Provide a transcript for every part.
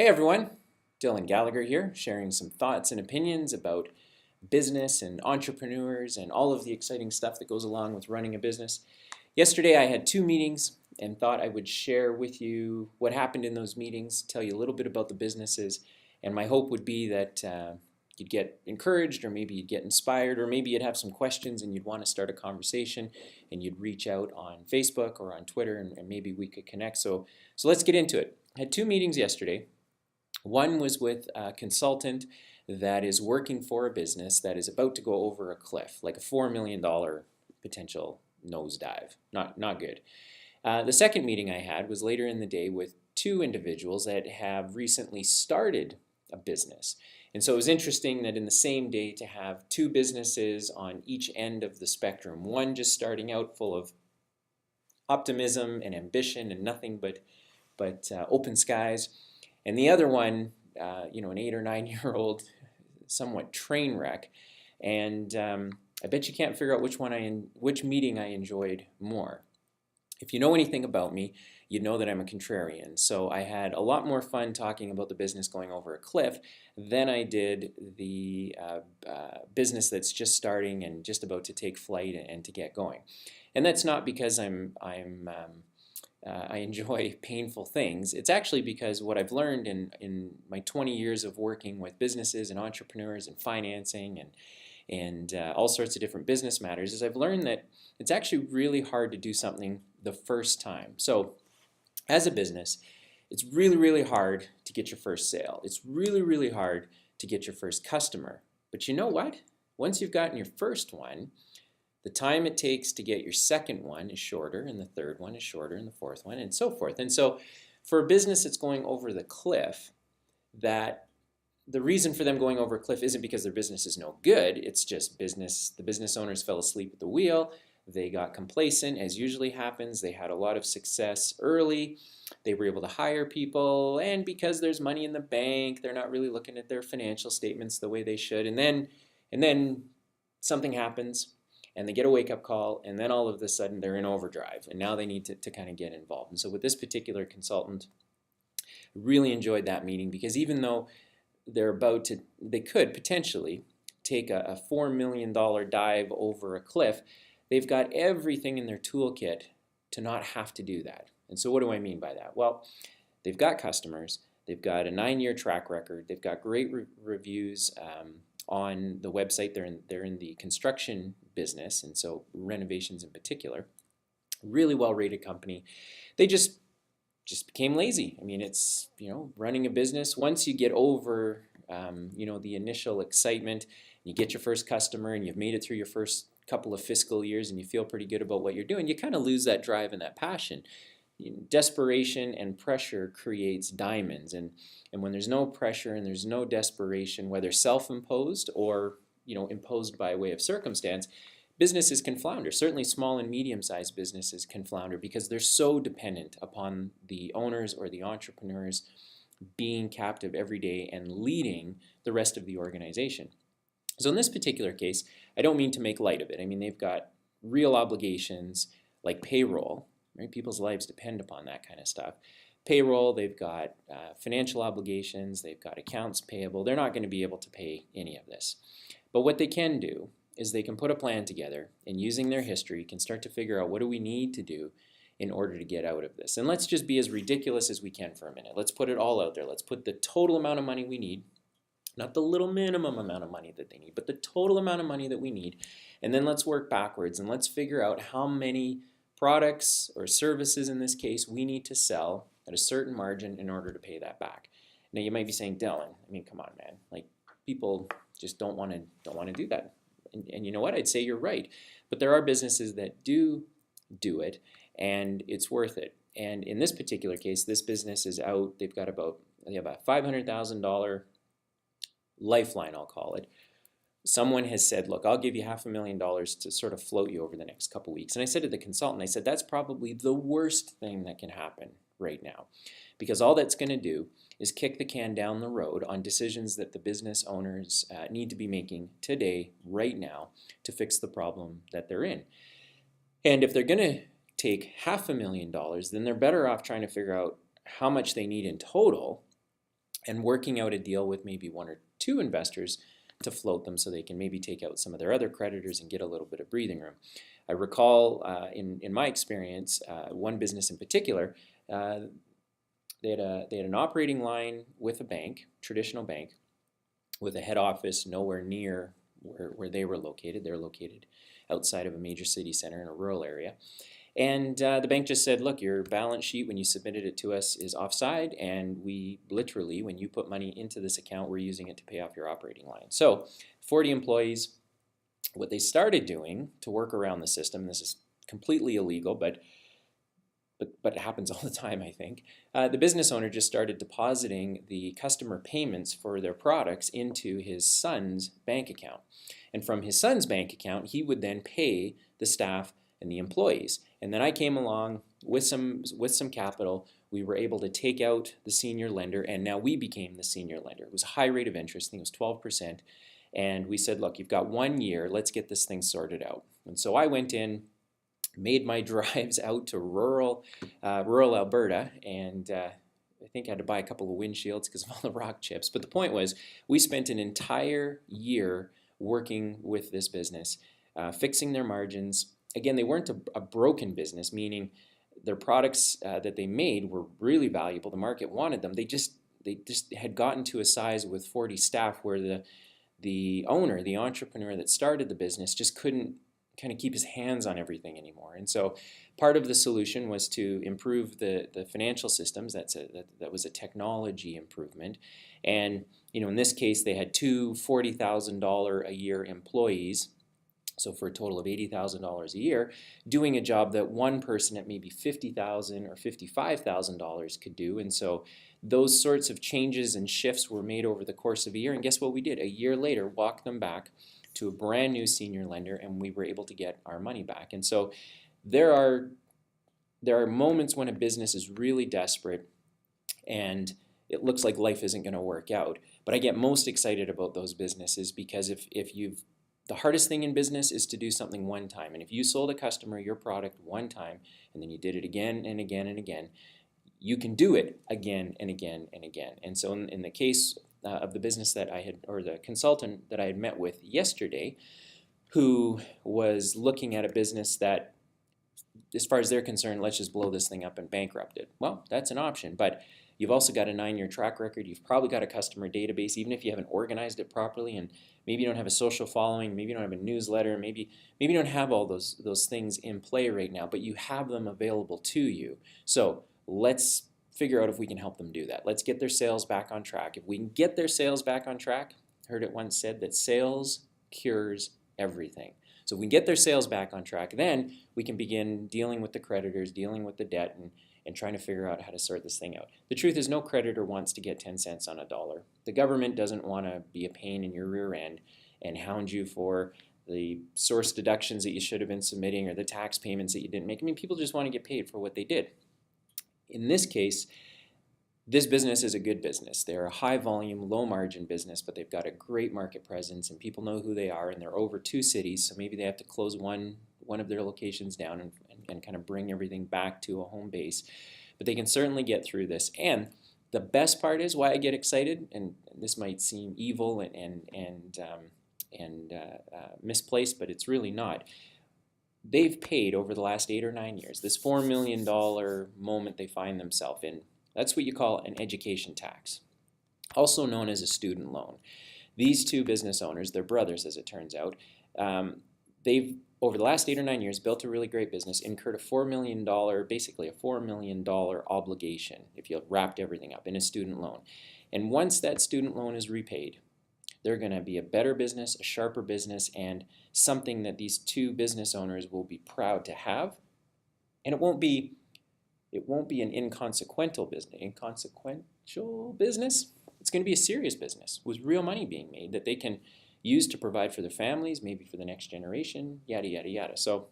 Hey everyone, Dylan Gallagher here, sharing some thoughts and opinions about business and entrepreneurs and all of the exciting stuff that goes along with running a business. Yesterday I had two meetings and thought I would share with you what happened in those meetings, tell you a little bit about the businesses, and my hope would be that you'd get encouraged, or maybe you'd get inspired, or maybe you'd have some questions and you'd want to start a conversation and you'd reach out on Facebook or on Twitter and maybe we could connect. So let's get into it. I had two meetings yesterday. One was with a consultant that is working for a business that is about to go over a cliff, like a $4 million potential nosedive. Not good. The second meeting I had was later in the day with two individuals that have recently started a business. And so it was interesting that in the same day to have two businesses on each end of the spectrum, one just starting out full of optimism and ambition and nothing but open skies, and the other one, an 8 or 9 year old, somewhat train wreck. And I bet you can't figure out which meeting I enjoyed more. If you know anything about me, you know that I'm a contrarian. So I had a lot more fun talking about the business going over a cliff than I did the business that's just starting and just about to take flight and to get going. And that's not because I enjoy painful things. It's actually because what I've learned in my 20 years of working with businesses and entrepreneurs and financing and all sorts of different business matters is I've learned that it's actually really hard to do something the first time. So as a business, it's really, really hard to get your first sale. It's really, really hard to get your first customer. But you know what? Once you've gotten your first one, the time it takes to get your second one is shorter, and the third one is shorter, and the fourth one, and so forth. And so for a business that's going over the cliff, that the reason for them going over a cliff isn't because their business is no good. It's just the business owners fell asleep at the wheel. They got complacent, as usually happens. They had a lot of success early. They were able to hire people, and because there's money in the bank, they're not really looking at their financial statements the way they should. And then something happens, and they get a wake-up call, and then all of a sudden they're in overdrive, and now they need to kind of get involved. And so with this particular consultant, I really enjoyed that meeting because even though they could potentially take a $4 million dive over a cliff, they've got everything in their toolkit to not have to do that. And so what do I mean by that? Well, they've got customers, they've got a 9-year track record, they've got great reviews on the website. They're in the construction business, and so renovations in particular. Really well-rated company. They just became lazy. I mean, it's running a business. Once you get over the initial excitement, you get your first customer, and you've made it through your first couple of fiscal years, and you feel pretty good about what you're doing, you kind of lose that drive and that passion. Desperation and pressure creates diamonds, and when there's no pressure and there's no desperation, whether self-imposed or imposed by way of circumstance, businesses can flounder. Certainly small and medium-sized businesses can flounder because they're so dependent upon the owners or the entrepreneurs being captive every day and leading the rest of the organization. So in this particular case, I don't mean to make light of it. I mean, they've got real obligations like payroll. Right? People's lives depend upon that kind of stuff. Payroll, they've got financial obligations, they've got accounts payable. They're not going to be able to pay any of this. But what they can do is they can put a plan together, and using their history can start to figure out what do we need to do in order to get out of this. And let's just be as ridiculous as we can for a minute. Let's put it all out there. Let's put the total amount of money we need, not the little minimum amount of money that they need, but the total amount of money that we need. And then let's work backwards and let's figure out how many products or services in this case we need to sell at a certain margin in order to pay that back. Now you might be saying, Dylan, I mean, come on, man. Like, people just don't want to do that. And you know what? I'd say you're right. But there are businesses that do it, and it's worth it. And in this particular case, this business is out. They have a $500,000 lifeline, I'll call it. Someone has said, look, I'll give you $500,000 to sort of float you over the next couple weeks. And I said to the consultant, I said, that's probably the worst thing that can happen right now, because all that's going to do is kick the can down the road on decisions that the business owners need to be making today, right now, to fix the problem that they're in. And if they're going to take $500,000, then they're better off trying to figure out how much they need in total and working out a deal with maybe one or two investors to float them so they can maybe take out some of their other creditors and get a little bit of breathing room. I recall in my experience, one business in particular, they had an operating line with a bank, traditional bank, with a head office nowhere near where they were located. They're located outside of a major city center in a rural area. And the bank just said, look, your balance sheet when you submitted it to us is offside, and we literally, when you put money into this account, we're using it to pay off your operating line. So 40 employees, what they started doing to work around the system, this is completely illegal, but it happens all the time, I think. The business owner just started depositing the customer payments for their products into his son's bank account. And from his son's bank account, he would then pay the staff and the employees. And then I came along with some capital. We were able to take out the senior lender, and now we became the senior lender. It was a high rate of interest, I think it was 12%. And we said, look, you've got 1 year, let's get this thing sorted out. And so I went in, made my drives out to rural Alberta, and I think I had to buy a couple of windshields because of all the rock chips. But the point was, we spent an entire year working with this business, fixing their margins. Again, they weren't a broken business, meaning their products that they made were really valuable. The market wanted them. They just had gotten to a size with 40 staff where the owner, the entrepreneur that started the business, just couldn't kind of keep his hands on everything anymore. And so part of the solution was to improve the financial systems. That was a technology improvement. And in this case, they had two $40,000 a year employees, so for a total of $80,000 a year, doing a job that one person at maybe $50,000 or $55,000 could do. And so those sorts of changes and shifts were made over the course of a year. And guess what we did? A year later, walked them back to a brand new senior lender, and we were able to get our money back. And so there are moments when a business is really desperate and it looks like life isn't going to work out. But I get most excited about those businesses because the hardest thing in business is to do something one time. And if you sold a customer your product one time and then you did it again and again and again, you can do it again and again and again. And so in the case of the business that I had, or the consultant that I had met with yesterday, who was looking at a business that, as far as they're concerned, let's just blow this thing up and bankrupt it. Well, that's an option, but you've also got a 9-year track record. You've probably got a customer database, even if you haven't organized it properly, and maybe you don't have a social following, maybe you don't have a newsletter, maybe you don't have all those things in play right now, but you have them available to you. So let's figure out if we can help them do that. Let's get their sales back on track. If we can get their sales back on track, I heard it once said that sales cures everything. So if we can get their sales back on track, then we can begin dealing with the creditors, dealing with the debt, and trying to figure out how to sort this thing out. The truth is, no creditor wants to get 10 cents on a dollar. The government doesn't want to be a pain in your rear end and hound you for the source deductions that you should have been submitting or the tax payments that you didn't make. I mean, people just want to get paid for what they did. In this case, this business is a good business. They're a high volume, low margin business, but they've got a great market presence and people know who they are, and they're over 2 cities, so maybe they have to close one of their locations down and kind of bring everything back to a home base. But they can certainly get through this. And the best part is why I get excited, and this might seem evil and misplaced, but it's really not. They've paid over the last 8 or 9 years, this $4 million moment they find themselves in. That's what you call an education tax, also known as a student loan. These two business owners, they're brothers as it turns out, they've, over the last 8 or 9 years, built a really great business, incurred a $4 million, basically a $4 million obligation, if you wrapped everything up, in a student loan. And once that student loan is repaid, they're going to be a better business, a sharper business, and something that these two business owners will be proud to have. And it won't be an inconsequential business. It's going to be a serious business with real money being made that they can use to provide for their families, maybe for the next generation, yada, yada, yada. So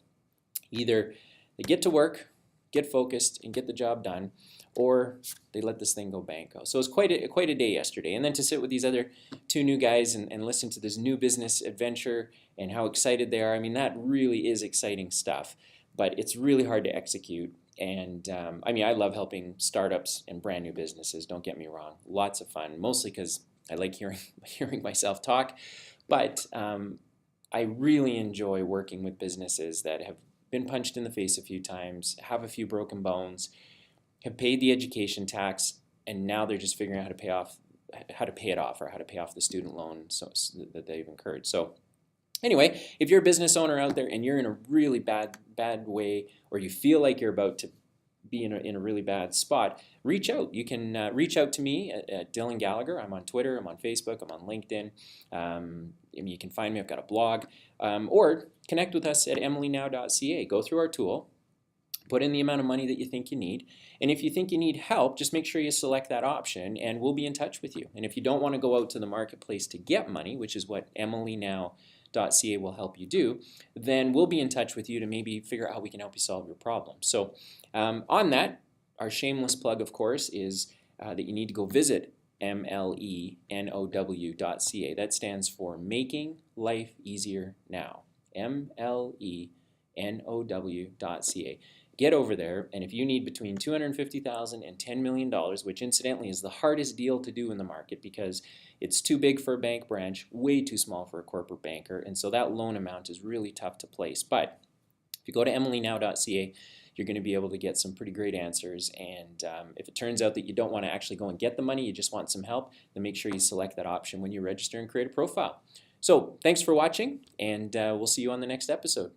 either they get to work, get focused, and get the job done, or they let this thing go banko. So it's quite a day yesterday. And then to sit with these other two new guys and listen to this new business adventure and how excited they are, I mean, that really is exciting stuff. But it's really hard to execute. And I mean, I love helping startups and brand new businesses. Don't get me wrong, lots of fun. Mostly because I like hearing myself talk, but I really enjoy working with businesses that have been punched in the face a few times, have a few broken bones, have paid the education tax, and now they're just figuring out how to pay it off, or how to pay off the student loan so that they've incurred. So anyway, if you're a business owner out there and you're in a really bad way, or you feel like you're about to be in a really bad spot, reach out. You can reach out to me at Dylan Gallagher. I'm on Twitter, I'm on Facebook, I'm on LinkedIn. You can find me, I've got a blog. Or connect with us at emilynow.ca. Go through our tool, put in the amount of money that you think you need, and if you think you need help, just make sure you select that option and we'll be in touch with you. And if you don't want to go out to the marketplace to get money, which is what emilynow.ca will help you do, then we'll be in touch with you to maybe figure out how we can help you solve your problem. So on that, our shameless plug, of course, is that you need to go visit mlenow.ca. That stands for Making Life Easier Now. mlenow.ca. Get over there, and if you need between $250,000 and $10 million, which incidentally is the hardest deal to do in the market because it's too big for a bank branch, way too small for a corporate banker, and so that loan amount is really tough to place. But if you go to emilynow.ca, you're going to be able to get some pretty great answers. And if it turns out that you don't want to actually go and get the money, you just want some help, then make sure you select that option when you register and create a profile. So thanks for watching, and we'll see you on the next episode.